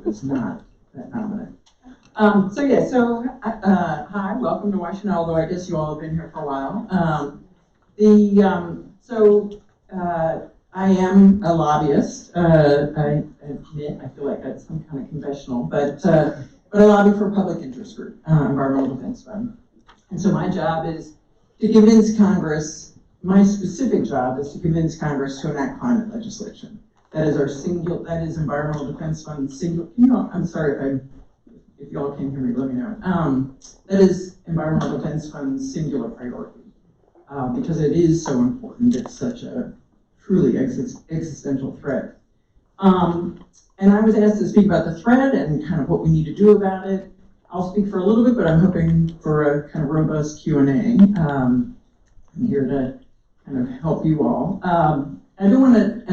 was not that dominant. Hi, welcome to Washington, although I guess you all have been here for a while. I am a lobbyist. I admit, I feel like that's some kind of confessional, but I lobby for a public interest group, Environmental Defense Fund. And so my job is to convince Congress, my specific job is to convince Congress to enact climate legislation. That is that is Environmental Defense Fund I'm sorry if y'all can't hear me, let me know. That is Environmental Defense Fund's singular priority, because it is so important. It's such a truly existential threat. And I was asked to speak about the threat and kind of what we need to do about it. I'll speak for a little bit, but I'm hoping for a kind of robust Q&A. I'm here to kind of help you all. I don't want to,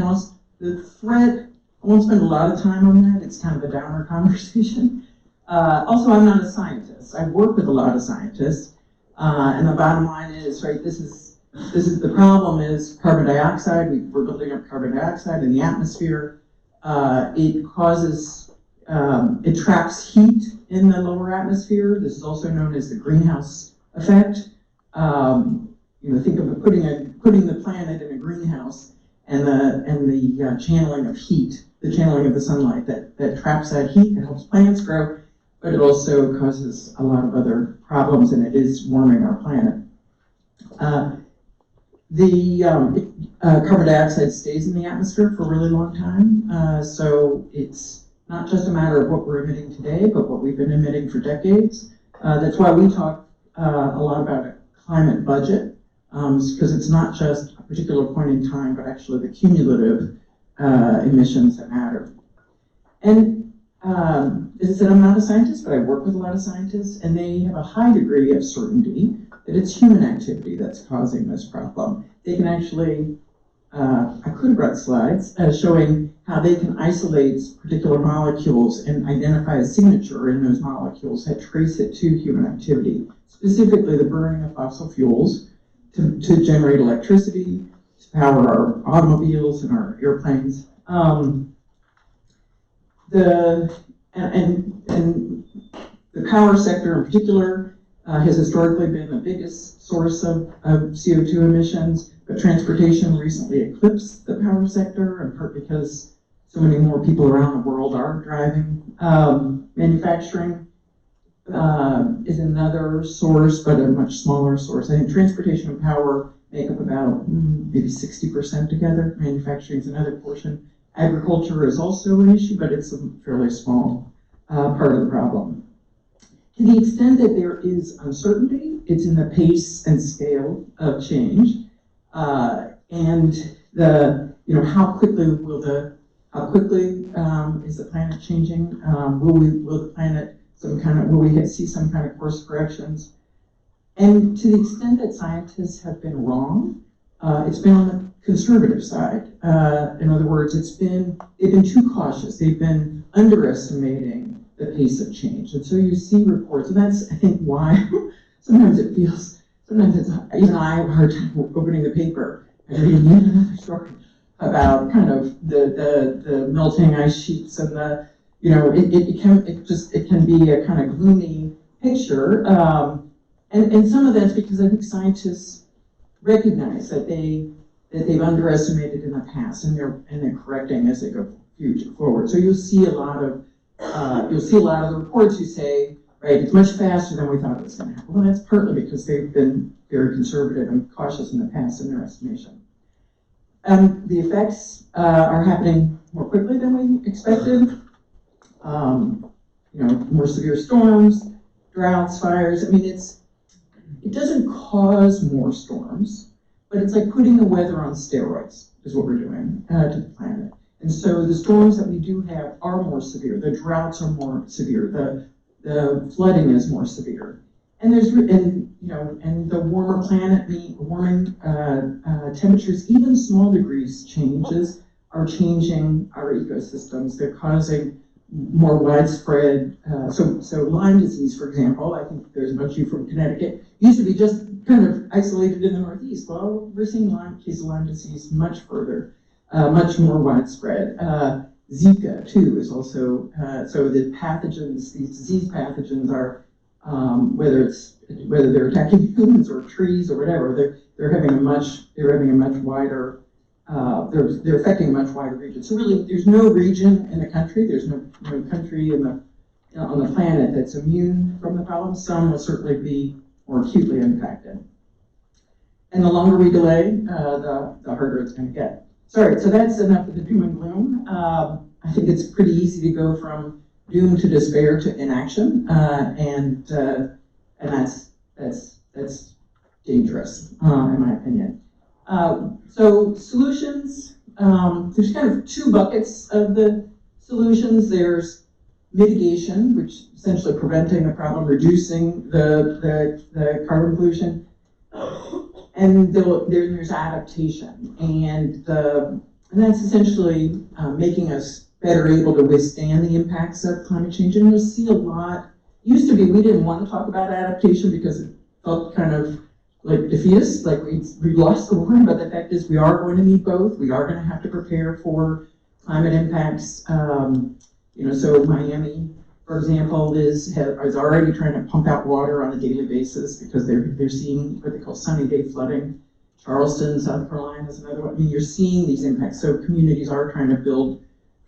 the threat, I won't spend a lot of time on that. It's kind of a downer conversation. Also, I'm not a scientist. I work with a lot of scientists, and the bottom line is, right, this is the problem is carbon dioxide. We're building up carbon dioxide in the atmosphere. It causes, it traps heat in the lower atmosphere. This is also known as the greenhouse effect. Think of putting the planet in a greenhouse and the channeling of heat, the channeling of the sunlight that traps that heat and helps plants grow, but it also causes a lot of other problems, and it is warming our planet. Carbon dioxide stays in the atmosphere for a really long time, so it's not just a matter of what we're emitting today, but what we've been emitting for decades. That's why we talk a lot about a climate budget, because it's not just a particular point in time, but actually the cumulative emissions that matter. And as I said, I'm not a scientist, but I work with a lot of scientists, and they have a high degree of certainty that it's human activity that's causing this problem. They can actually, I could have brought slides showing how they can isolate particular molecules and identify a signature in those molecules that trace it to human activity, specifically the burning of fossil fuels to generate electricity, to power our automobiles and our airplanes. The power sector in particular has historically been the biggest source of CO2 emissions, but transportation recently eclipsed the power sector, in part because so many more people around the world are driving. Manufacturing is another source, but a much smaller source. I think transportation and power make up about maybe 60% together. Manufacturing is another portion. Agriculture is also an issue, but it's a fairly small part of the problem. To the extent that there is uncertainty, it's in the pace and scale of change, and how quickly is the planet changing? Will we see some kind of course corrections? And to the extent that scientists have been wrong, it's been on the conservative side. In other words, they've been too cautious. They've been underestimating the pace of change. And so you see reports, and that's, I think, why sometimes even I have a hard time opening the paper and reading yet another story about kind of the melting ice sheets and it can be a kind of gloomy picture. And some of that's because I think scientists recognize that they've underestimated in the past, and they're correcting as they go forward. So you'll see a lot of the reports who say, right, it's much faster than we thought it was going to happen. Well, that's partly because they've been very conservative and cautious in the past in their estimation. The effects are happening more quickly than we expected. More severe storms, droughts, fires. I mean, it doesn't cause more storms, but it's like putting the weather on steroids is what we're doing to the planet. And so the storms that we do have are more severe. The droughts are more severe. The flooding is more severe. And the warmer planet, warming temperatures, even small degrees changes are changing our ecosystems. They're causing more widespread, so Lyme disease, for example, I think there's a bunch of you from Connecticut, used to be just kind of isolated in the Northeast. Well, we're seeing cases of Lyme disease much further, much more widespread. Zika too is also, so the pathogens, these disease pathogens are, whether they're attacking humans or trees or whatever, they're having a much wider, they're affecting a much wider region. So really, there's no region in the country, there's no country on the planet that's immune from the problem. Some will certainly be more acutely impacted. And the longer we delay, the harder it's going to get. Sorry, so that's enough of the doom and gloom. I think it's pretty easy to go from doom to despair to inaction, and that's dangerous, in my opinion. So solutions, there's kind of two buckets of the solutions. There's mitigation, which is essentially preventing the problem, reducing the carbon pollution. And then there's adaptation, and that's essentially making us better able to withstand the impacts of climate change. And you'll see a lot. Used to be we didn't want to talk about adaptation because it felt kind of like defeatist, like we lost the war. But the fact is, we are going to need both. We are going to have to prepare for climate impacts. So Miami, for example, is already trying to pump out water on a daily basis because they're seeing what they call sunny day flooding. Charleston, South Carolina is another one. I mean, you're seeing these impacts. So communities are trying to build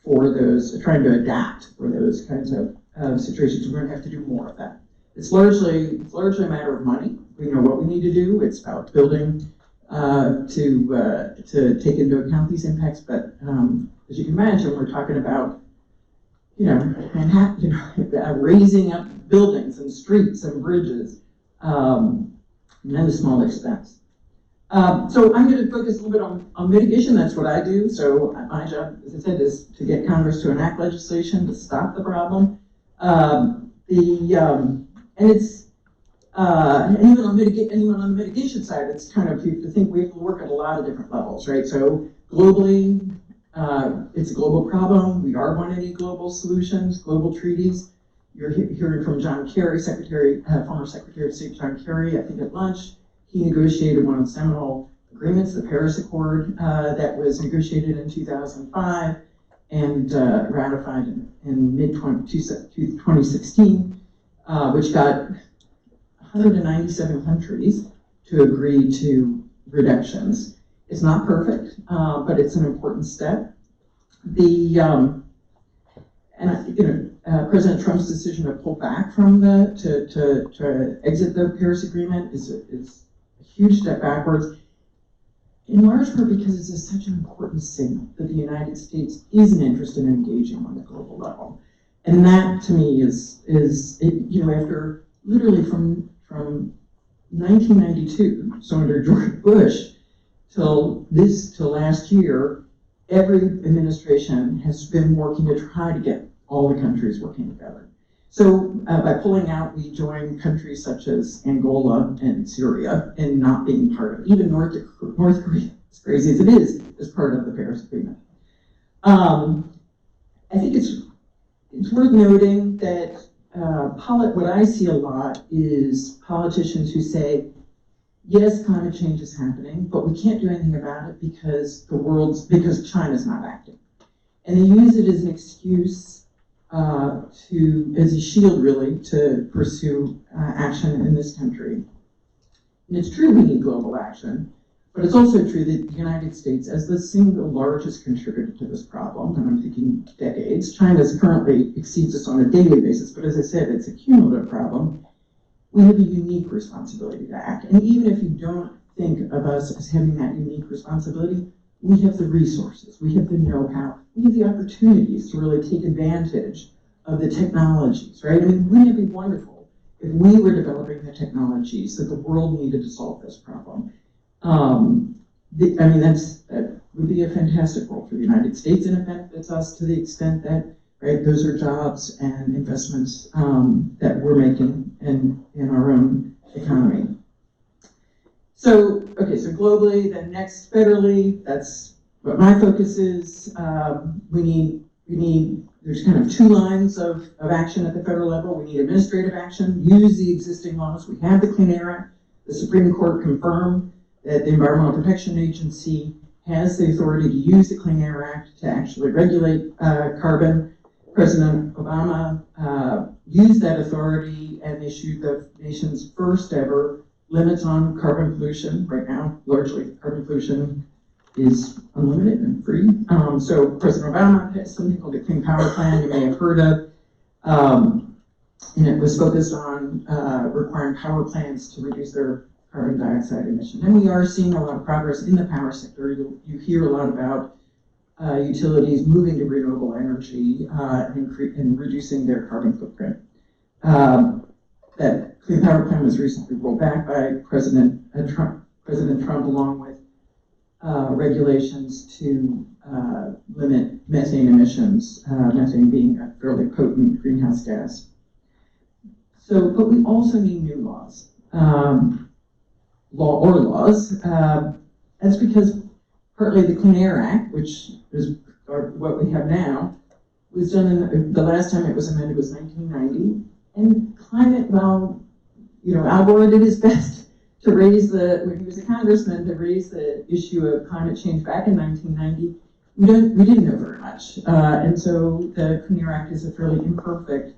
for those, trying to adapt for those kinds of situations. We're going to have to do more of that. It's largely a matter of money. We know what we need to do. It's about building to take into account these impacts. But as you can imagine, we're talking about Manhattan, raising up buildings and streets and bridges, and then a small expense. So I'm going to focus a little bit on mitigation. That's what I do. So my job, as I said, is to get Congress to enact legislation to stop the problem. And even on the mitigation side, it's kind of, you have to think we have to work at a lot of different levels, right? So globally, it's a global problem. We are going to need global solutions, global treaties. You're hearing from John Kerry, former Secretary of State John Kerry, I think at lunch. He negotiated one of the seminal agreements, the Paris Accord, that was negotiated in 2005 and ratified in mid-2016, which got 197 countries to agree to reductions. It's not perfect, but it's an important step. President Trump's decision to pull back from to exit the Paris Agreement is a huge step backwards, in large part because it's such an important signal that the United States isn't interested in engaging on the global level. And that, to me, is after literally from 1992, so under George Bush, till last year, every administration has been working to try to get all the countries working together. So by pulling out, we join countries such as Angola and Syria in not being part of it. Even North Korea, as crazy as it is part of the Paris Agreement. I think it's worth noting that what I see a lot is politicians who say, yes, climate change is happening, but we can't do anything about it because China's not acting. And they use it as an excuse as a shield, really, to pursue action in this country. And it's true we need global action, but it's also true that the United States, as the single largest contributor to this problem, and I'm thinking decades, China currently exceeds us on a daily basis, but as I said, it's a cumulative problem. We have a unique responsibility to act. And even if you don't think of us as having that unique responsibility, we have the resources, we have the know-how, we have the opportunities to really take advantage of the technologies, right? I mean, wouldn't it be wonderful if we were developing the technologies that the world needed to solve this problem? That would be a fantastic role for the United States, and it benefits us to the extent that, right, those are jobs and investments that we're making in our own economy. So globally, then next federally, that's what my focus is. There's kind of two lines of action at the federal level. We need administrative action, use the existing laws. We have the Clean Air Act. The Supreme Court confirmed that the Environmental Protection Agency has the authority to use the Clean Air Act to actually regulate carbon. President Obama used that authority and issued the nation's first ever limits on carbon pollution. Right now, largely carbon pollution is unlimited and free. So President Obama has something called the Clean Power Plan you may have heard of. And it was focused on requiring power plants to reduce their carbon dioxide emission. And we are seeing a lot of progress in the power sector. You hear a lot about utilities moving to renewable energy and reducing their carbon footprint. That Clean Power Plan was recently rolled back by President Trump, along with regulations to limit methane emissions, methane being a fairly potent greenhouse gas. So, but we also need new laws, laws. That's because partly the Clean Air Act, which is what we have now, was done the last time it was amended was 1990. And climate, well, Al Gore did his best to raise when he was a congressman, to raise the issue of climate change back in 1990. We didn't know very much. And so the Clean Air Act is a fairly imperfect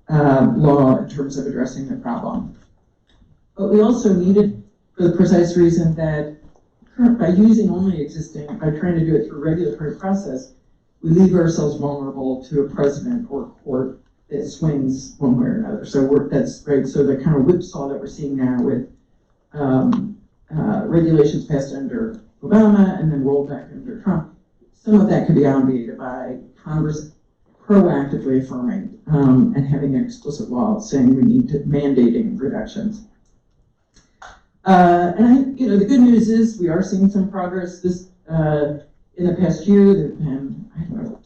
law in terms of addressing the problem. But we also need it for the precise reason that by using only existing, by trying to do it through regulatory process, we leave ourselves vulnerable to a president or court that swings one way or another. So that's right. So the kind of whipsaw that we're seeing now with regulations passed under Obama and then rolled back under Trump, some of that could be obviated by Congress proactively affirming and having an explicit law saying we need to mandating reductions. And the good news is we are seeing some progress. This in the past year, there have been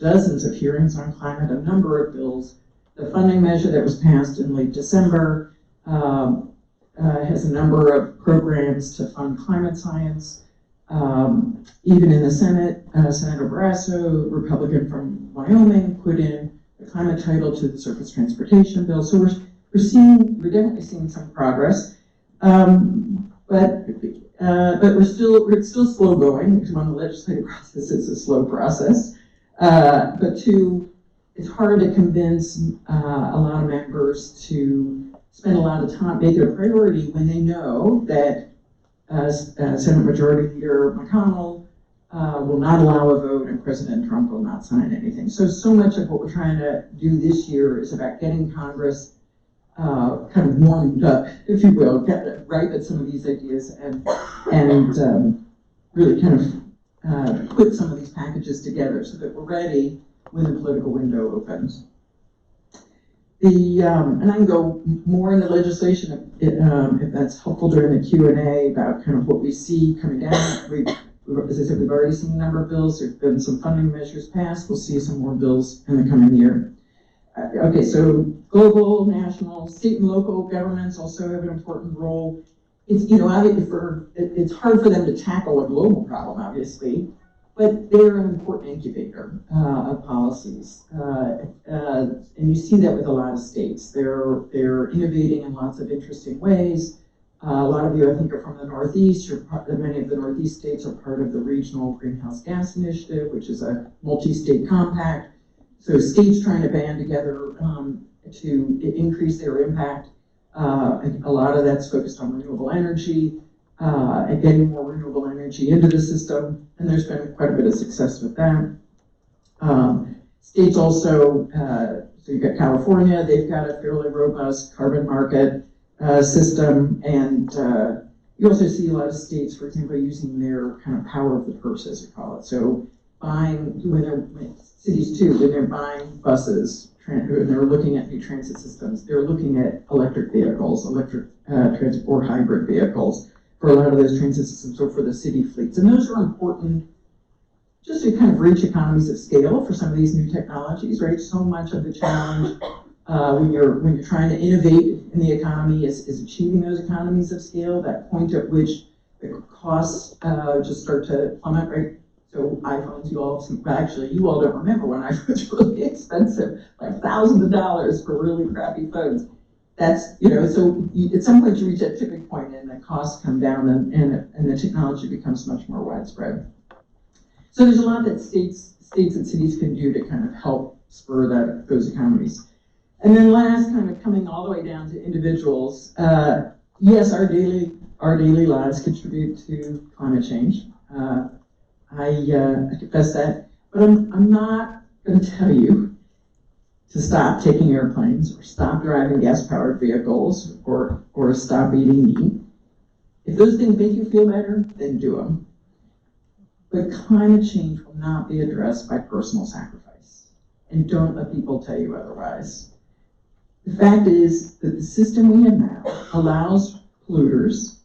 dozens of hearings on climate, a number of bills. The funding measure that was passed in late December has a number of programs to fund climate science. Even in the Senate, Senator Barrasso, Republican from Wyoming, put in the climate title to the surface transportation bill. So we're definitely seeing some progress. But it's still slow going, because on the legislative process, it's a slow process. But it's hard to convince a lot of members to spend a lot of time, make it a priority when they know that Senate Majority Leader McConnell will not allow a vote and President Trump will not sign anything. So much of what we're trying to do this year is about getting Congress kind of warmed up, if you will, get right at some of these ideas and really kind of put some of these packages together so that we're ready when the political window opens. And I can go more into legislation if that's helpful during the Q&A about kind of what we see coming down. As I said, we've already seen a number of bills. There's been some funding measures passed. We'll see some more bills in the coming year. Okay, so global, national, state and local governments also have an important role. It's hard for them to tackle a global problem, obviously, but they're an important incubator of policies. And you see that with a lot of states. They're innovating in lots of interesting ways. A lot of you, I think, are from the Northeast. Many of the Northeast states are part of the Regional Greenhouse Gas Initiative, which is a multi-state compact. So states trying to band together to increase their impact. And a lot of that's focused on renewable energy and getting more renewable energy into the system. And there's been quite a bit of success with that. States also, so you've got California, they've got a fairly robust carbon market system. And you also see a lot of states, for example, using their kind of power of the purse, as we call it. So cities too, when they're buying buses, when they're looking at new transit systems, they're looking at electric vehicles, or hybrid vehicles for a lot of those transit systems, or for the city fleets. And those are important just to kind of reach economies of scale for some of these new technologies, right? So much of the challenge when you're trying to innovate in the economy is achieving those economies of scale, that point at which the costs just start to plummet, right? So iPhones, you all don't remember when iPhones were really expensive, like thousands of dollars for really crappy phones. That's, so at some point you reach that tipping point and the costs come down and the technology becomes much more widespread. So there's a lot that states and cities can do to kind of help spur those economies. And then last, kind of coming all the way down to individuals, yes, our daily lives contribute to climate change. I confess that, but I'm not going to tell you to stop taking airplanes or stop driving gas-powered vehicles or stop eating meat. If those things make you feel better, then do them. But climate change will not be addressed by personal sacrifice. And don't let people tell you otherwise. The fact is that the system we have now allows polluters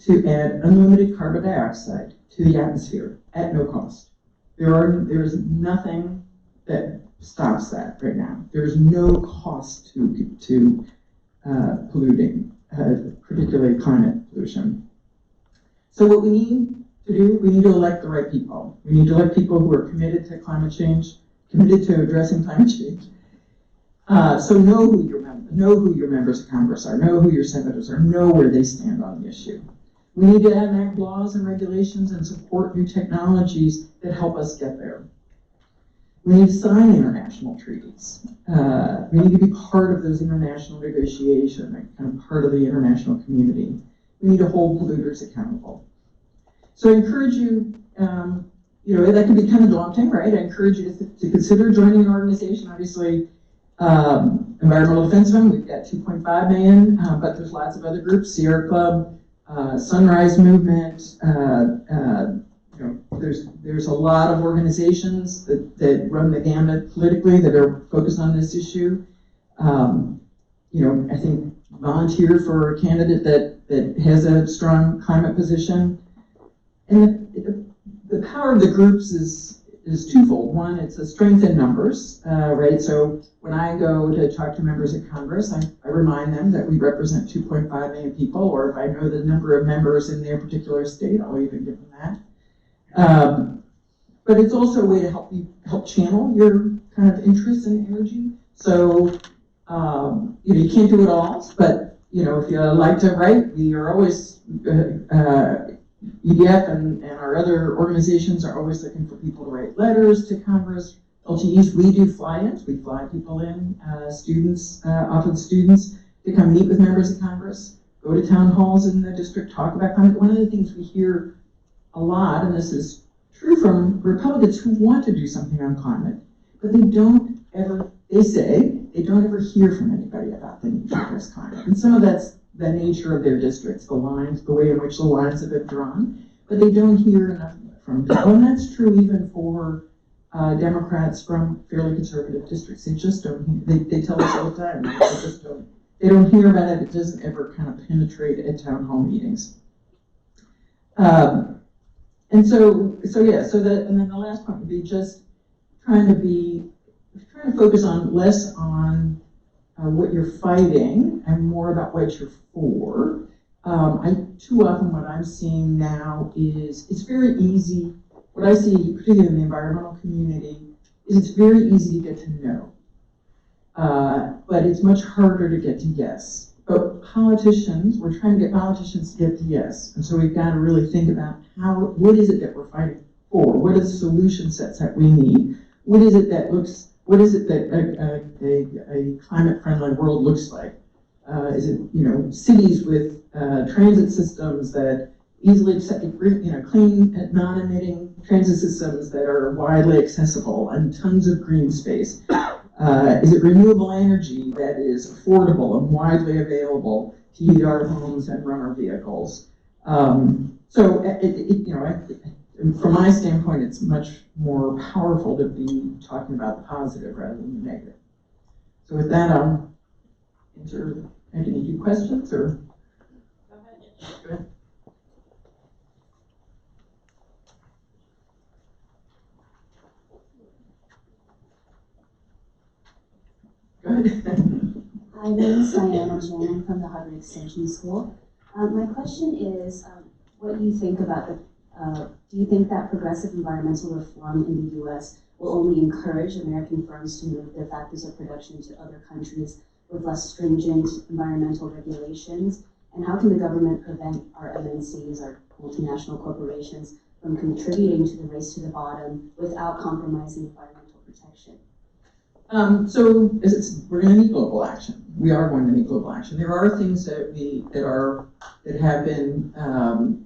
to add unlimited carbon dioxide to the atmosphere at no cost. There is nothing that stops that right now. There's no cost to polluting, particularly climate pollution. So what we need to do, we need to elect the right people. We need to elect people who are committed to climate change, committed to addressing climate change. So know who your members of Congress are, know who your senators are, know where they stand on the issue. We need to enact laws and regulations and support new technologies that help us get there. We need to sign international treaties. We need to be part of those international negotiations, kind of part of the international community. We need to hold polluters accountable. So I encourage you, that can be kind of daunting, right? I encourage you to consider joining an organization. Obviously, Environmental Defense Fund, we've got 2.5 million, but there's lots of other groups, Sierra Club, Sunrise Movement, there's a lot of organizations that run the gamut politically that are focused on this issue. I think volunteer for a candidate that has a strong climate position. And the power of the groups is twofold. One, it's a strength in numbers, right? So when I go to talk to members of Congress, I remind them that we represent 2.5 million people, or if I know the number of members in their particular state, I'll even give them that. But it's also a way to help channel your kind of interests and energy. So, you can't do it all, but, if you like to write, we are always, EDF and our other organizations are always looking for people to write letters to Congress. LTEs, we do fly-ins. We fly people in, often students, to come meet with members of Congress, go to town halls in the district, talk about climate. One of the things we hear a lot, and this is true from Republicans who want to do something on climate, but they don't ever hear from anybody about the need to address climate. And some of that's the nature of their districts, the way in which the lines have been drawn, but they don't hear enough from people. And that's true even for Democrats from fairly conservative districts. They just don't, they tell us all the time, they don't hear about it. It doesn't ever kind of penetrate at town hall meetings. And then the last point would be just trying to focus less on what you're fighting and more about what you're for. Too often what I'm seeing now is it's very easy, what I see particularly in the environmental community, is it's very easy to get to know. But it's much harder to get to yes. But politicians, we're trying to get politicians to get to yes. And so we've got to really think about what is it that we're fighting for? What are the solution sets that we need? What is it that a climate-friendly world looks like? Is it, cities with transit systems that easily accept, clean, non-emitting transit systems that are widely accessible and tons of green space? Is it renewable energy that is affordable and widely available to heat our homes and run our vehicles? From my standpoint, it's much more powerful to be talking about the positive rather than the negative. So with that, I'll answer any questions or. Go ahead. Go ahead. Hi, my name is Diana Jen. I'm from the Harvard Extension School. My question is, what do you think about do you think that progressive environmental reform in the U.S. will only encourage American firms to move their factors of production to other countries with less stringent environmental regulations? And how can the government prevent our MNCs, our multinational corporations, from contributing to the race to the bottom without compromising environmental protection? So we're going to need global action. We are going to need global action. There are things that have been,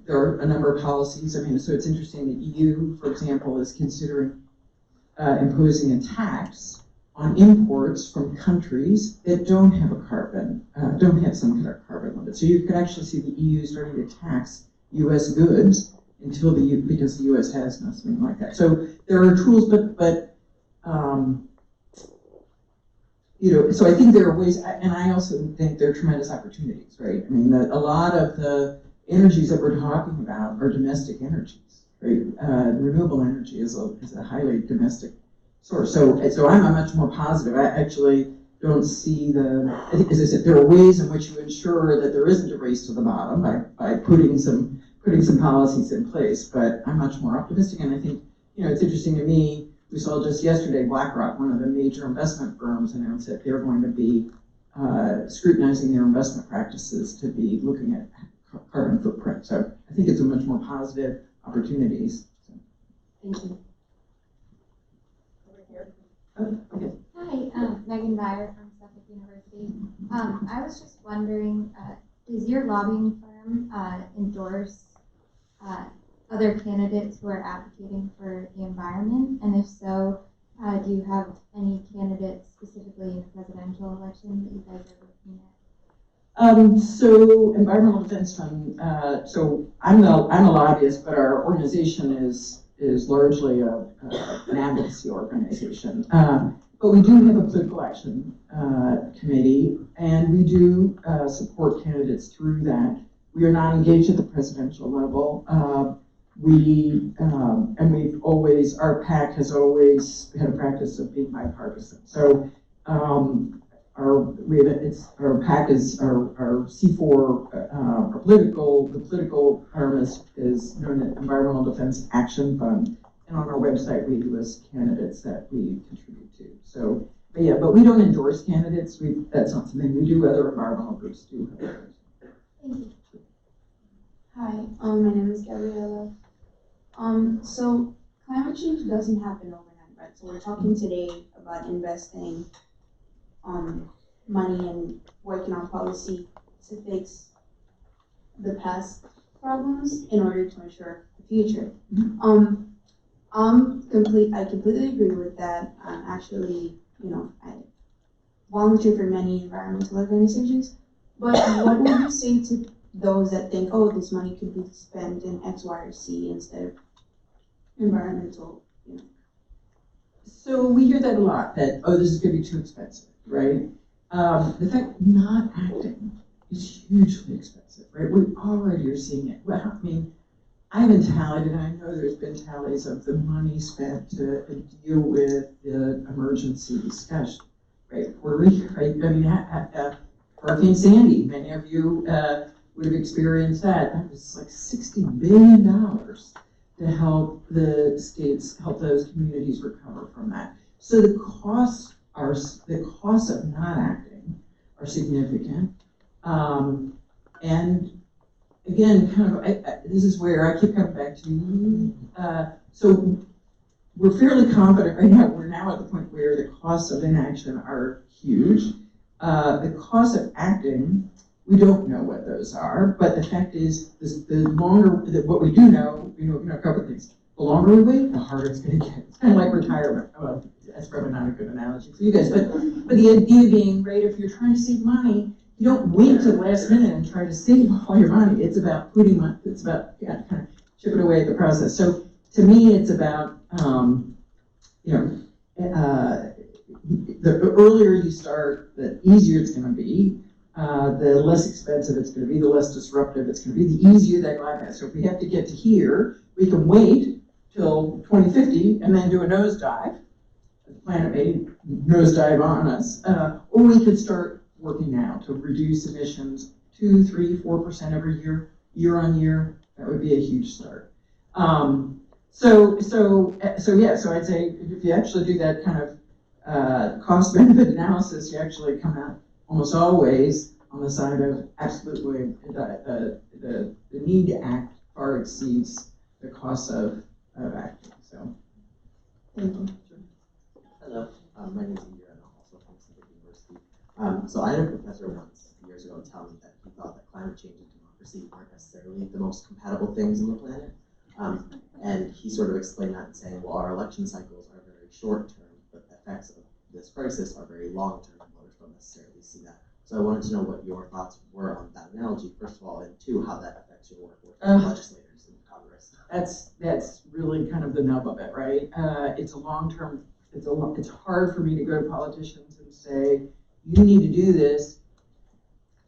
there are a number of policies. I mean, so it's interesting that EU, for example, is considering imposing a tax on imports from countries that don't have don't have some kind of carbon limit. So you could actually see the EU starting to tax U.S. goods because the U.S. has something like that. So there are tools, but so I think there are ways, and I also think there are tremendous opportunities, right? I mean, a lot of the energies that we're talking about are domestic energies, right? Renewable energy is a highly domestic source. So I'm a much more positive. I actually don't see as I said, there are ways in which you ensure that there isn't a race to the bottom by putting some policies in place, but I'm much more optimistic, and I think, it's interesting to me. We saw just yesterday, BlackRock, one of the major investment firms, announced that they're going to be scrutinizing their investment practices to be looking at carbon footprint. So I think it's a much more positive opportunities. So. Thank you. Over here. Oh, okay. Hi, Megan Dyer from Suffolk University. I was just wondering, does your lobbying firm endorse other candidates who are advocating for the environment? And if so, do you have any candidates specifically in the presidential election that you guys are looking at? So Environmental Defense Fund, so I'm a lobbyist, but our organization is largely an advocacy organization. But we do have a political action committee, and we do support candidates through that. We are not engaged at the presidential level. Our PAC has always had a practice of being bipartisan. So our PAC is our C4, the political arm is known as Environmental Defense Action Fund, and on our website we list candidates that we contribute to. So, but we don't endorse candidates. That's not something we do. Other environmental groups do. Thank you. Hi, my name is Gabriella. So climate change doesn't happen overnight, right? So we're talking today about investing money and working on policy to fix the past problems in order to ensure the future. I completely agree with that. Actually, I volunteer for many environmental organizations, but what would you say to those that think, oh, this money could be spent in X, Y, or C instead of environmental, So we hear that a lot, that, oh, this is going to be too expensive, right? The fact not acting is hugely expensive, right? We already are seeing it. Well, I mean, I haven't tallied, and I know there's been tallies of the money spent to deal with the emergencies. Gosh, right? Puerto Rico, right? I mean, Hurricane Sandy, many of you would have experienced that. That was like $60 billion to help the states, help those communities recover from that. So the costs of not acting are significant. And again, kind of, this is where I keep coming back to. So we're fairly confident right now. We're now at the point where the costs of inaction are huge. The cost of acting, we don't know what those are, but the fact is, what we do know, a couple of things. The longer we wait, the harder it's going to get. It's kind of like retirement. Well, that's probably not a good analogy for you guys, but the idea being, right, if you're trying to save money, you don't wait till the last minute and try to save all your money. It's about kind of chipping away at the process. So to me, it's about, the earlier you start, the easier it's going to be. The less expensive it's going to be, the less disruptive it's going to be, the easier that glide path. So if we have to get to here, we can wait till 2050 and then do a nosedive. The planet may nosedive on us. Or we could start working now to reduce emissions 2, 3, 4% every year on year. That would be a huge start. So I'd say if you actually do that kind of cost-benefit analysis, you actually come out almost always on the side of absolutely the need to act far exceeds the costs of acting. So, Thank you. Hello, my name is Andress, and I'm also from Suffolk University. So I had a professor once, years ago, tell me that he thought that climate change and democracy aren't necessarily the most compatible things on the planet. And he sort of explained that in saying, well, our election cycles are very short term, but the effects of this crisis are very long term, and voters don't necessarily see that. So I wanted to know what your thoughts were on that analogy, first of all, and two, how that affects your work with legislators in Congress. that's really kind of the nub of it, right? It's a long-term, it's hard for me to go to politicians and say, you need to do this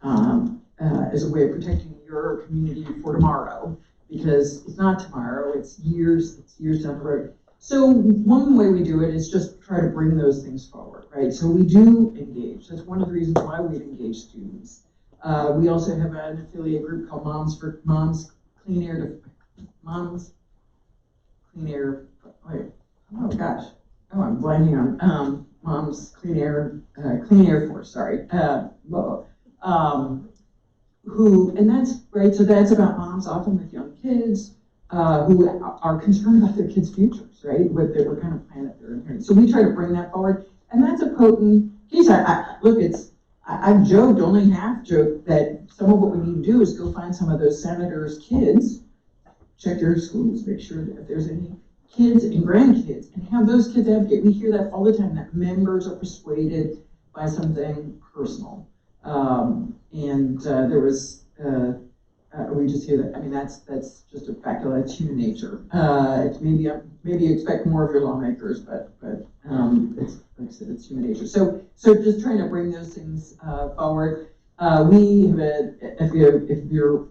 as a way of protecting your community for tomorrow, because it's not tomorrow, it's years down the road. So one way we do it is just try to bring those things forward, right? So we do engage. That's one of the reasons why we've engaged students. We also have an affiliate group called Moms Clean Air. Wait, oh gosh. Oh, I'm blanking on Moms Clean Air Force, sorry. And that's, right, so that's about moms often with young kids who are concerned about their kids' futures, right? What kind of planet they're inheriting. So we try to bring that forward, and that's a potent piece. I've joked, only half joked, that some of what we need to do is go find some of those senators' kids, check their schools, make sure that if there's any kids and grandkids, and have those kids advocate. We hear that all the time, that members are persuaded by something personal. There was, we just hear that, I mean, that's just a fact of life, it's human nature. It's maybe you expect more of your lawmakers, but it's, like I said, it's human nature. So just trying to bring those things forward. We have if you're,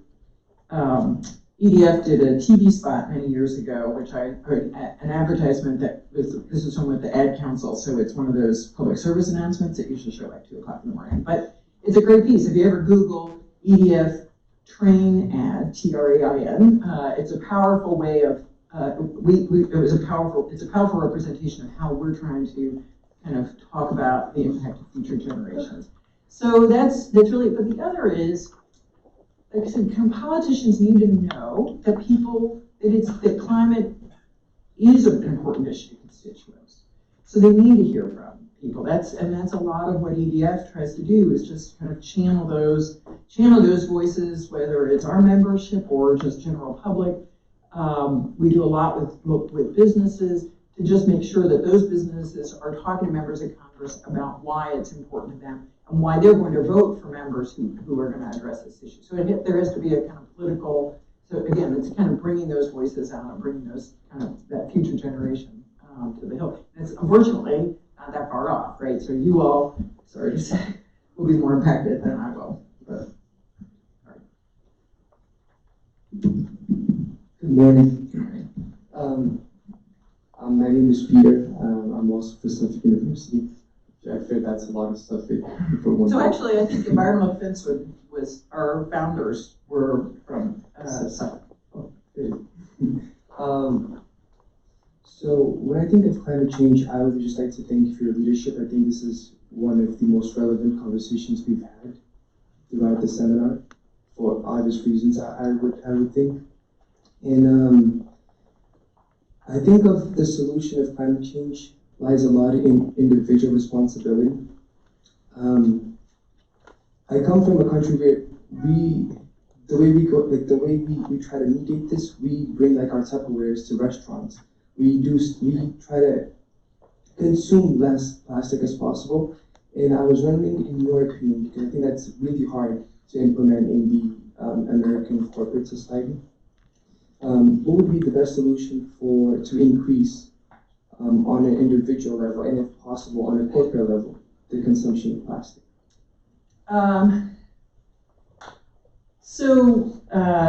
EDF did a TV spot many years ago, which I heard an advertisement this is from with the Ad Council, so it's one of those public service announcements that usually show like 2 o'clock in the morning. But it's a great piece. If you ever Google EDF train ad, TRAIN, it's a powerful way of, it's a powerful representation of how we're trying to kind of talk about the impact of future generations. So that's really, but the other is, like I said, politicians need to know that that climate is an important issue to constituents. So they need to hear from people. That's a lot of what EDF tries to do, is just kind of channel those voices, whether it's our membership or just general public. We do a lot with businesses to just make sure that those businesses are talking to members of Congress about why it's important to them and why they're going to vote for members who are going to address this issue. So there has to be a kind of political, so again, it's kind of bringing those voices out and bringing those kind of that future generation to the Hill. And it's unfortunately not that far off, right? So you all, sorry to say, will be more impacted than I will. But, all right. Good morning. My name is Peter. I'm also from Suffolk University. I figured that's a lot of stuff for one. So actually, I think Environmental Defense was our founders were from Suffolk. So when I think of climate change, I would just like to thank you for your leadership. I think this is one of the most relevant conversations we've had throughout the seminar, for obvious reasons. I would think, and I think of the solution of climate change lies a lot in individual responsibility. I come from a country where the way we try to mediate this, we bring like our Tupperwares to restaurants. We try to consume less plastic as possible. And I was wondering, in your opinion, because I think that's really hard to implement in the American corporate society, what would be the best solution to increase on an individual level, and if possible on a corporate level, the consumption of plastic?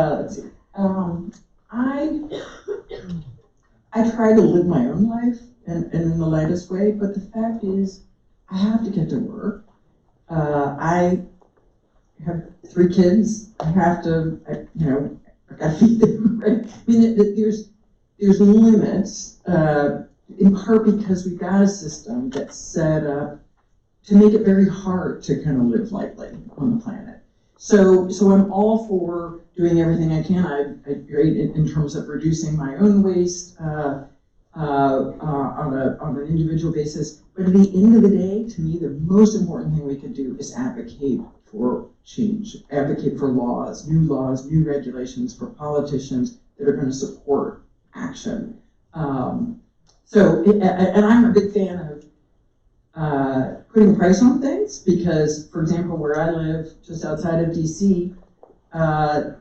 Let's see. I try to live my own life and in the lightest way, but the fact is, I have to get to work. I have 3 kids. I have to, I gotta feed them, right? I mean, there's limits, in part because we've got a system that's set up to make it very hard to kind of live lightly on the planet. So I'm all for doing everything I can. Right, in terms of reducing my own waste on an individual basis. But at the end of the day, to me, the most important thing we could do is advocate for change, advocate for laws, new regulations for politicians that are going to support action. And I'm a big fan of putting a price on things because, for example, where I live, just outside of DC, I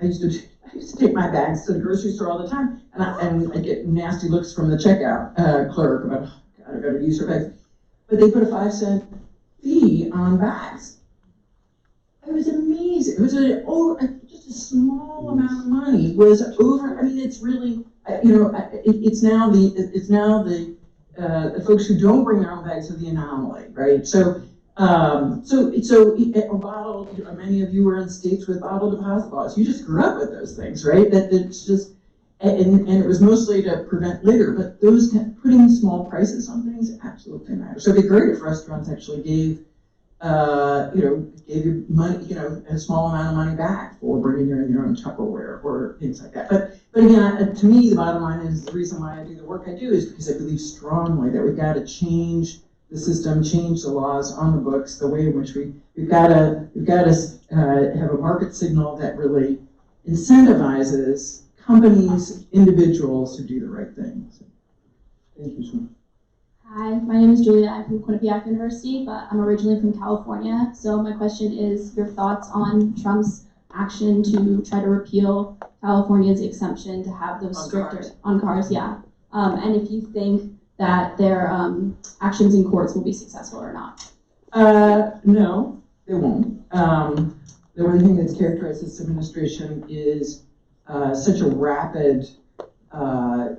used to take my bags to the grocery store all the time, and I get nasty looks from the checkout clerk about, oh, God, I better use her bags. But they put a 5-cent fee on bags. It was amazing. It was just a small amount of money was over. I mean, it's really, it's now the folks who don't bring their own bags are the anomaly, right? So a bottle. Many of you were in states with bottle deposit laws. You just grew up with those things, right? It's just, and it was mostly to prevent litter. But those putting small prices on things absolutely matter. So it'd be great if restaurants actually gave you money, a small amount of money back for bringing your own Tupperware or things like that. But again, to me, the bottom line is the reason why I do the work I do is because I believe strongly that we've got to change the system, change the laws on the books, the way in which we've got to have a market signal that really incentivizes companies, individuals to do the right thing. So, thank you so much. Hi, my name is Julia. I'm from Quinnipiac University, but I'm originally from California. So my question is your thoughts on Trump's action to try to repeal California's exemption to have those stricter on cars, yeah. And if you think that their actions in courts will be successful or not. No, they won't. The only thing that's characterized this administration is such a rapid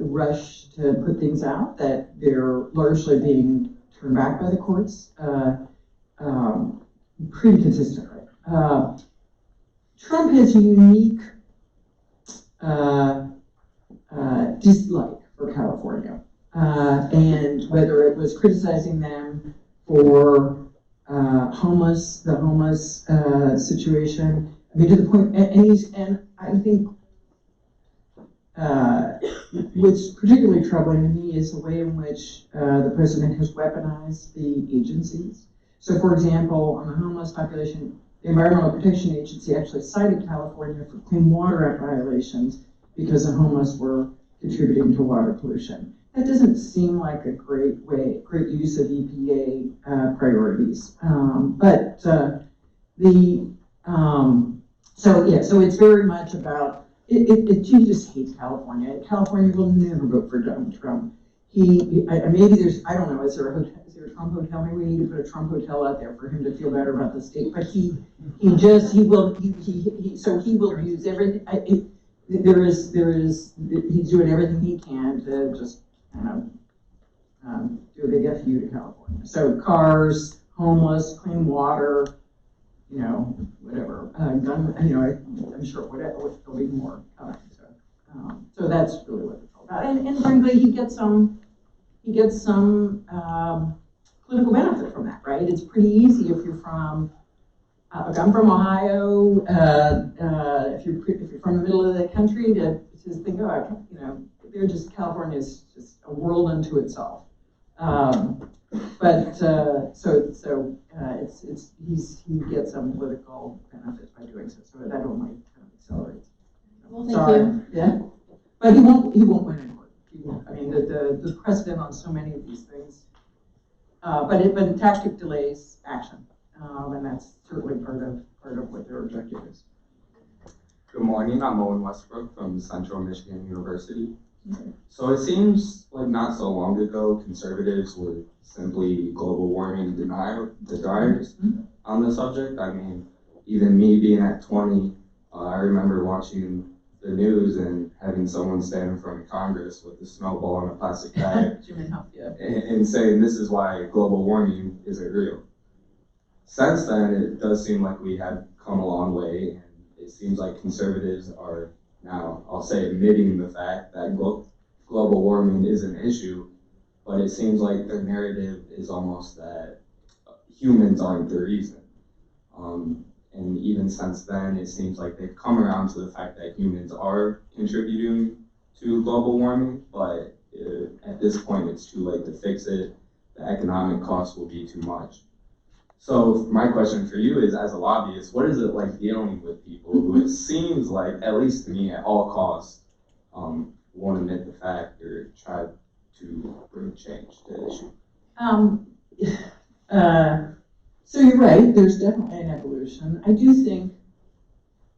rush to put things out that they're largely being turned back by the courts pretty consistently. Trump has a unique dislike for California, and whether it was criticizing them for the homeless situation, I mean, to the point, and I think what's particularly troubling to me is the way in which the president has weaponized the agencies. So, for example, on the homeless population, the Environmental Protection Agency actually cited California for Clean Water Act violations because the homeless were contributing to water pollution. That doesn't seem like a great use of EPA priorities. So it's very much about, he just hates California. California will never vote for Donald Trump. Maybe there's, I don't know, is there a Trump hotel? Maybe we need to put a Trump hotel out there for him to feel better about the state. But he will use everything. He's doing everything he can to just do a big FU to California. So cars, homeless, clean water, whatever, gun, I'm sure there'll be more coming. So that's really what it's all about. And frankly, he gets some political benefit from that, right? It's pretty easy if you're from, I'm from Ohio, if you're from the middle of the country to think, California is just a world unto itself. He gets some political benefit by doing so. So that only kind of accelerates. Well, thank you. Yeah, but he won't win in court. He won't. I mean, the precedent on so many of these things. But the tactic delays action, and that's certainly part of what their objective is. Good morning. I'm Owen Westbrook from Central Michigan University. So it seems like not so long ago, conservatives were simply global warming deniers on the subject. I mean, even me being at 20, I remember watching the news and having someone stand in front of Congress with a snowball and a plastic bag and saying this is why global warming isn't real. Since then, it does seem like we have come a long way, and it seems like conservatives are now, I'll say, admitting the fact that global warming is an issue, but it seems like their narrative is almost that humans aren't the reason. And even since then, it seems like they've come around to the fact that humans are contributing to global warming, but at this point, it's too late to fix it. The economic cost will be too much. So my question for you is, as a lobbyist, what is it like dealing with people who it seems like, at least to me, at all costs, won't admit the fact or try to bring change to the issue? So you're right, there's definitely an evolution. I do think,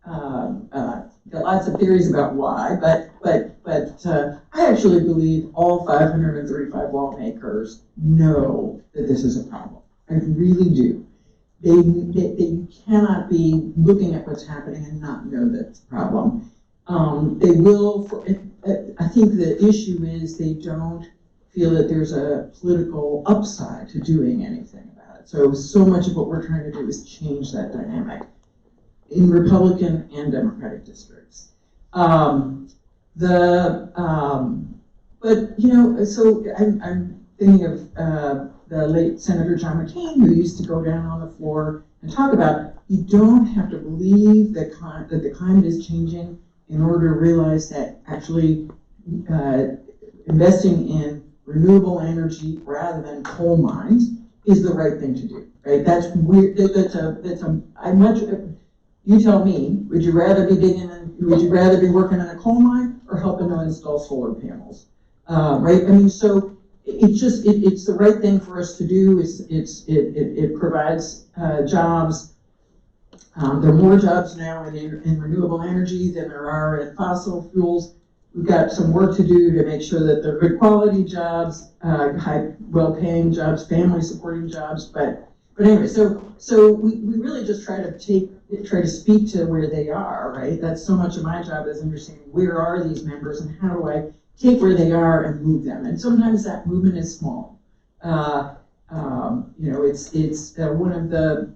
got lots of theories about why, but I actually believe all 535 lawmakers know that this is a problem. I really do. You cannot be looking at what's happening and not know that it's a problem. They will, I think the issue is they don't feel that there's a political upside to doing anything about it. So much of what we're trying to do is change that dynamic in Republican and Democratic districts. But so I'm thinking of the late Senator John McCain, who used to go down on the floor and talk about you don't have to believe that the climate is changing in order to realize that actually investing in renewable energy rather than coal mines is the right thing to do. Right? That's weird. You tell me, would you rather be working in a coal mine or helping to install solar panels? Right? I mean, so it's the right thing for us to do. It provides jobs. There are more jobs now in renewable energy than there are in fossil fuels. We've got some work to do to make sure that they're good quality jobs, high, well-paying jobs, family-supporting jobs. But anyway, so we really just try to speak to where they are, right? That's so much of my job is understanding where are these members and how do I take where they are and move them. And sometimes that movement is small. It's one of the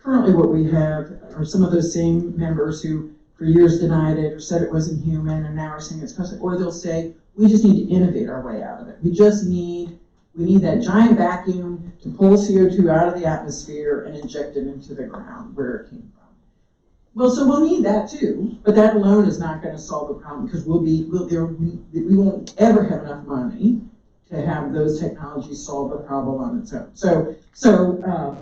currently what we have are some of those same members who for years denied it or said it wasn't human and now are saying it's cosmic, or they'll say we just need to innovate our way out of it. We need that giant vacuum to pull CO2 out of the atmosphere and inject it into the ground where it came from. Well, so we'll need that too, but that alone is not going to solve the problem because we won't ever have enough money to have those technologies solve the problem on its own. So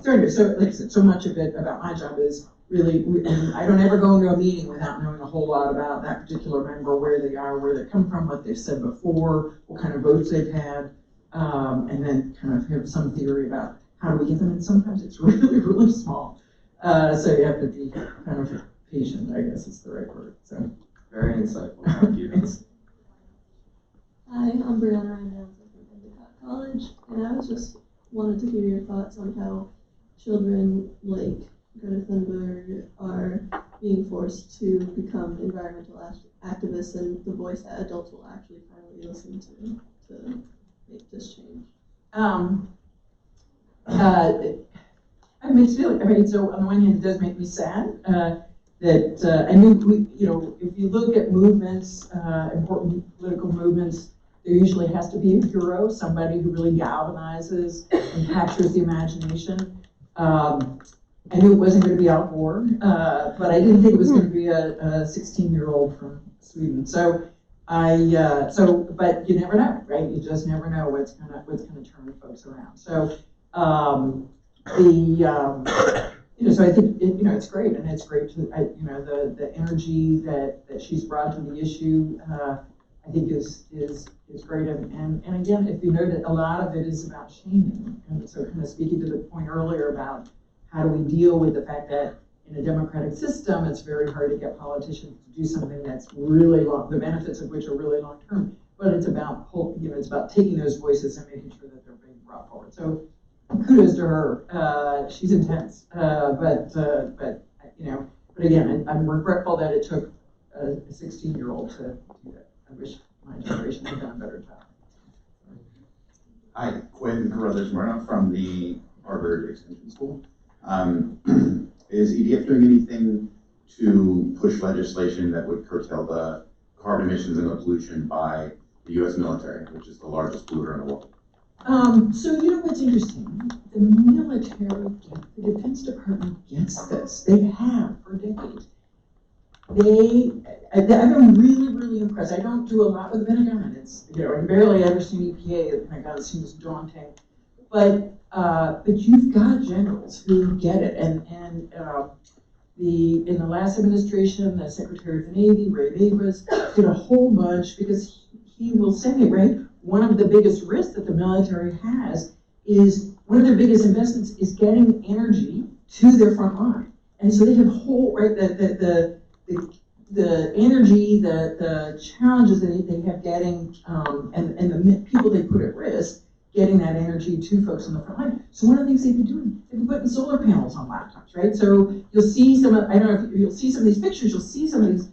like I said, so much of it about my job is really, and I don't ever go into a meeting without knowing a whole lot about that particular member, where they are, where they come from, what they've said before, what kind of votes they've had, and then kind of have some theory about how do we get them, and sometimes it's really, really small. So you have to be kind of patient, I guess is the right word. So Very insightful, thank you. Hi, I'm Brianna. I'm from Endicott College, and I was just wanted to hear your thoughts on how children like Greta Thunberg are being forced to become environmental activists, and the voice that adults will actually finally listen to make this change. I mean, it's really, I mean, so on the one hand, it does make me sad that I mean, if you look at movements, important political movements, there usually has to be a hero, somebody who really galvanizes and captures the imagination. I knew it wasn't going to be Al Gore, but I didn't think it was going to be a 16-year-old from Sweden. But you never know, right? You just never know what's gonna turn folks around. So so I think it's great, and it's great to the energy that she's brought to the issue. I think is great, and again, if you noted, a lot of it is about shaming, and so kind of speaking to the point earlier about how do we deal with the fact that in a democratic system, it's very hard to get politicians to do something that's really long, the benefits of which are really long term. But it's about it's about taking those voices and making sure that they're being brought forward. So kudos to her. She's intense, but again, I'm regretful that it took a 16-year-old to do that. I wish my generation had done a better job. Hi, Quinn Carruthers-Murdoch from the Harvard Extension School. Is EDF doing anything to push legislation that would curtail the carbon emissions and the pollution by the U.S. military, which is the largest polluter in the world? So you know what's interesting? The military, the Defense Department gets this. They have for decades. I've been really, really impressed. I don't do a lot with the Pentagon, and it's, you know, I barely ever seen EPA. My God, it seems daunting. But you've got generals who get it, and in the last administration, the Secretary of the Navy, Ray Davis, did a whole bunch because he will say, right, one of the biggest risks that the military has is one of their biggest investments is getting energy to their front line. And so they have whole, right, the energy, the challenges that they have getting, and the people they put at risk, getting that energy to folks on the front line. So one of the things they've been doing, they've been putting solar panels on laptops, right? So you'll see some of, I don't know if you'll see some of these pictures, you'll see some of these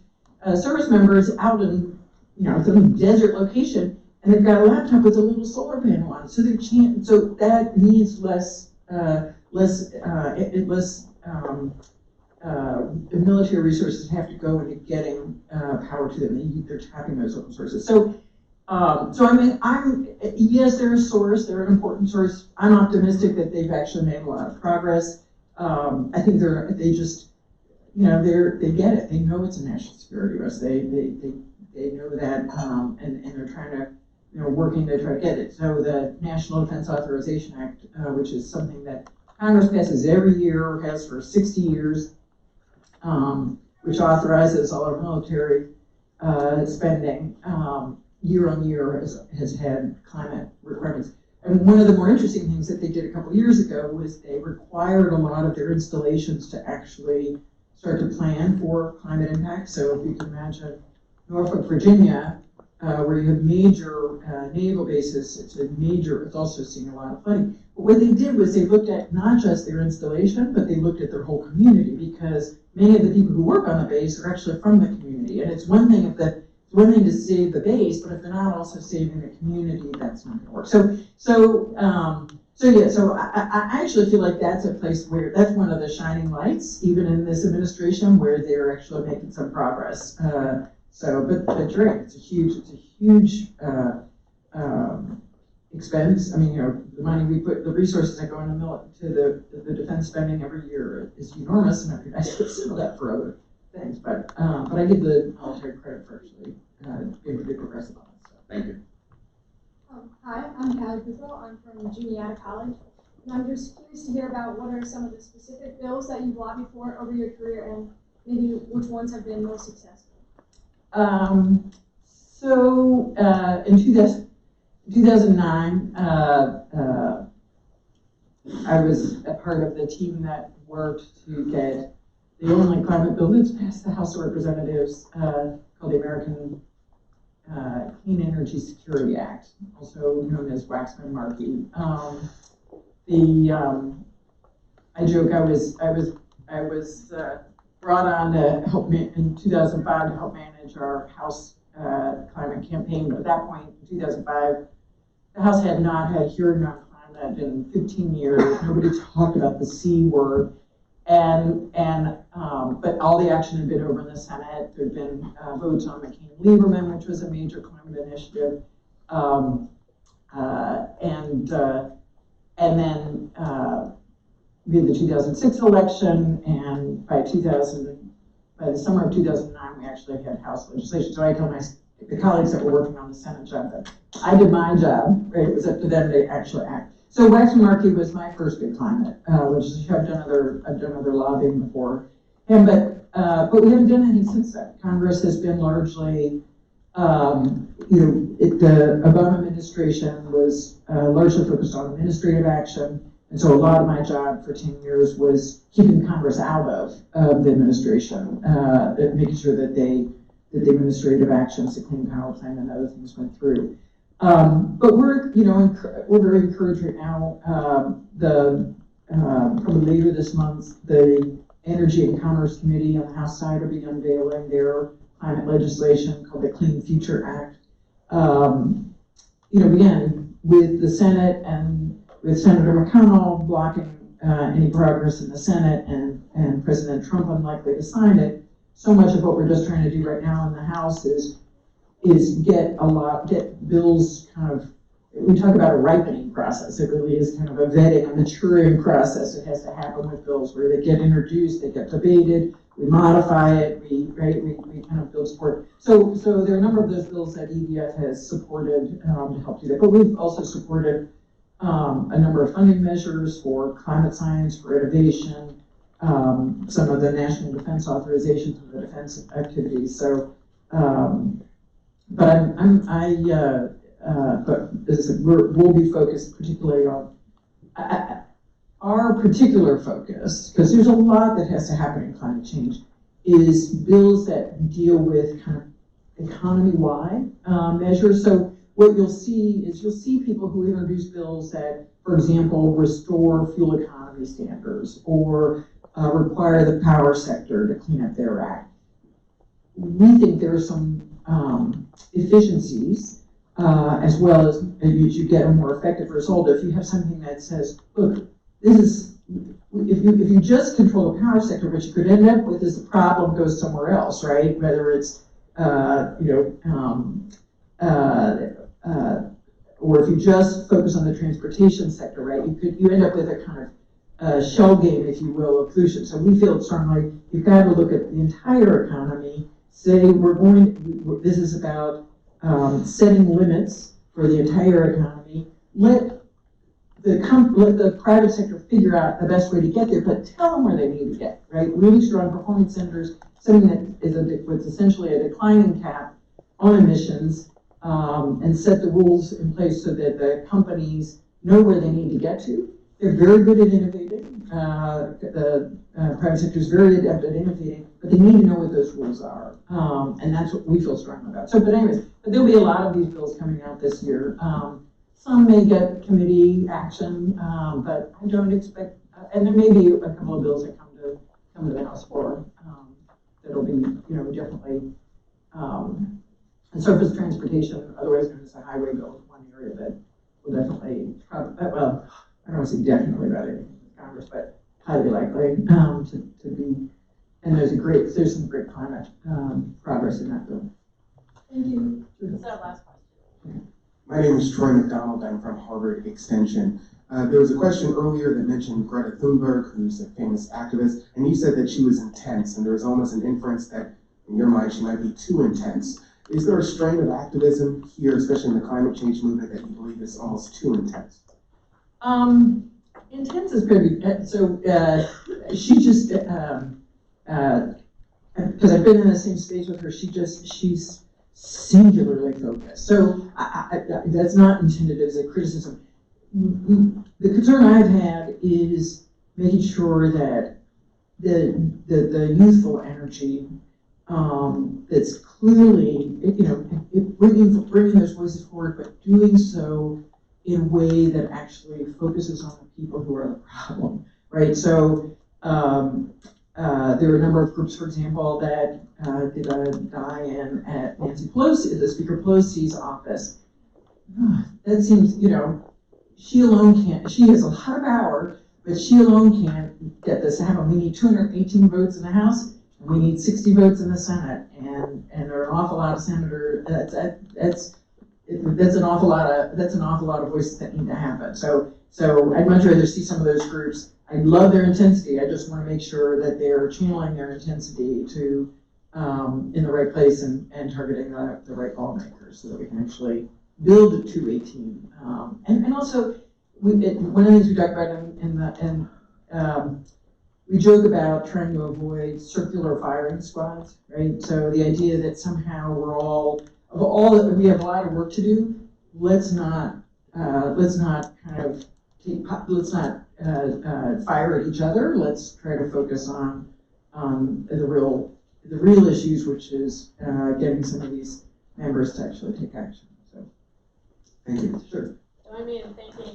service members out in, you know, some desert location, and they've got a laptop with a little solar panel on it. So they can't, so that means less military resources have to go into getting power to them. They're tapping those open sources. So I mean, yes, they're a source, they're an important source. I'm optimistic that they've actually made a lot of progress. I think they just, you know, they get it. They know it's a national security risk. They know that, and they're trying to, you know, working to try to get it. So the National Defense Authorization Act, which is something that Congress passes every year, has for 60 years, which authorizes all our military spending, year on year has had climate requirements. And one of the more interesting things that they did a couple of years ago was they required a lot of their installations to actually start to plan for climate impact. So if you can imagine Norfolk, Virginia, where you have major naval bases, it's also seeing a lot of flooding. But what they did was they looked at not just their installation, but they looked at their whole community, because many of the people who work on the base are actually from the community. And it's one thing to save the base, but if they're not also saving the community, that's not going to work. So I actually feel like that's a place where that's one of the shining lights, even in this administration, where they're actually making some progress. But you're right, it's a huge expense. I mean, you know, the money we put, the resources that go into the defense spending every year is enormous, and it'd be nice to consider that for other things. But I give the military credit for actually being pretty progressive on this stuff. Thank you. Hi, I'm Callie Bucco. I'm from Juniata College. And I'm just curious to hear about what are some of the specific bills that you've lobbied for over your career, and maybe which ones have been most successful. In 2009, I was a part of the team that worked to get the only climate bill that's passed the House of Representatives, called the American Clean Energy Security Act, also known as Waxman-Markey. I joke I was brought on to help me in 2005 to help manage our House climate campaign. But at that point, in 2005, the House had not had a hearing on climate in 15 years. Nobody talked about the C word. But all the action had been over in the Senate. There'd been votes on McCain-Lieberman, which was a major climate initiative. And then we had the 2006 election, and by the summer of 2009, we actually had House legislation. So I told the colleagues that were working on the Senate job that I did my job, right? It was up to them to actually act. So Waxman-Markey was my first big climate legislation. I've done other lobbying before, but we haven't done anything since then. Congress has been largely, the Obama administration was largely focused on administrative action, and so a lot of my job for 10 years was keeping Congress out of the administration, making sure that the administrative actions, the Clean Power Plan, and other things went through. But we're very encouraged right now. Probably later this month, the Energy and Commerce Committee on the House side will be unveiling their climate legislation called the Clean Future Act. Again, with the Senate and with Senator McConnell blocking any progress in the Senate and President Trump unlikely to sign it, so much of what we're just trying to do right now in the House is get bills kind of we talk about a ripening process. It really is kind of a vetting, a maturing process. It has to happen with bills where they get introduced, they get debated, we modify it, we kind of build support. So there are a number of those bills that EDF has supported to help do that. But we've also supported a number of funding measures for climate science, for innovation, some of the national defense authorizations for the defense activities. So, but but we'll be focused particularly on our particular focus, because there's a lot that has to happen in climate change, is bills that deal with kind of economy-wide measures. So what you'll see is people who introduce bills that, for example, restore fuel economy standards or require the power sector to clean up their act. We think there are some efficiencies as well as you get a more effective result if you have something that says, look, this is, if you just control the power sector, what you could end up with is the problem goes somewhere else, right? Whether it's, or if you just focus on the transportation sector, right? You end up with a kind of shell game, if you will, of pollution. So we feel strongly you've got to look at the entire economy, say this is about setting limits for the entire economy. Let the private sector figure out the best way to get there, but tell them where they need to get, right? Really strong performance centers, something that is what's essentially a declining cap on emissions, and set the rules in place so that the companies know where they need to get to. They're very good at innovating. The private sector is very adept at innovating, but they need to know what those rules are. And that's what we feel strongly about. So, but anyways, there'll be a lot of these bills coming out this year. Some may get committee action, but I don't expect, and there may be a couple of bills that come to the House floor that'll be, definitely, and surface transportation, otherwise known as a highway bill, is one area that will definitely, well, I don't want to say definitely about anything in Congress, but highly likely to be, and there's some great climate progress in that bill. Thank you. That's our last question. My name is Troy McDonald. I'm from Harvard Extension. There was a question earlier that mentioned Greta Thunberg, who's a famous activist, and you said that she was intense, and there was almost an inference that, in your mind, she might be too intense. Is there a strain of activism here, especially in the climate change movement, that you believe is almost too intense? Intense is pretty, so she just, because I've been in the same space with her, she's singularly focused. So that's not intended as a criticism. The concern I've had is making sure that the youthful energy that's clearly, bringing those voices forward, but doing so in a way that actually focuses on the people who are the problem, right? So there are a number of groups, for example, that did a die-in at Nancy Pelosi, the Speaker Pelosi's office. That seems, she alone can't, she has a lot of power, but she alone can't get this to happen. We need 218 votes in the House, and we need 60 votes in the Senate, and there are an awful lot of senators, that's an awful lot of voices that need to happen. So I'd much rather see some of those groups. I love their intensity. I just want to make sure that they're channeling their intensity to in the right place and targeting the right lawmakers so that we can actually build a 218. And also, one of the things we talk about we joke about trying to avoid circular firing squads, right? So the idea that somehow we have a lot of work to do. Let's not fire at each other. Let's try to focus on the real issues, which is getting some of these members to actually take action. So, thank you. Sure. Join me in thanking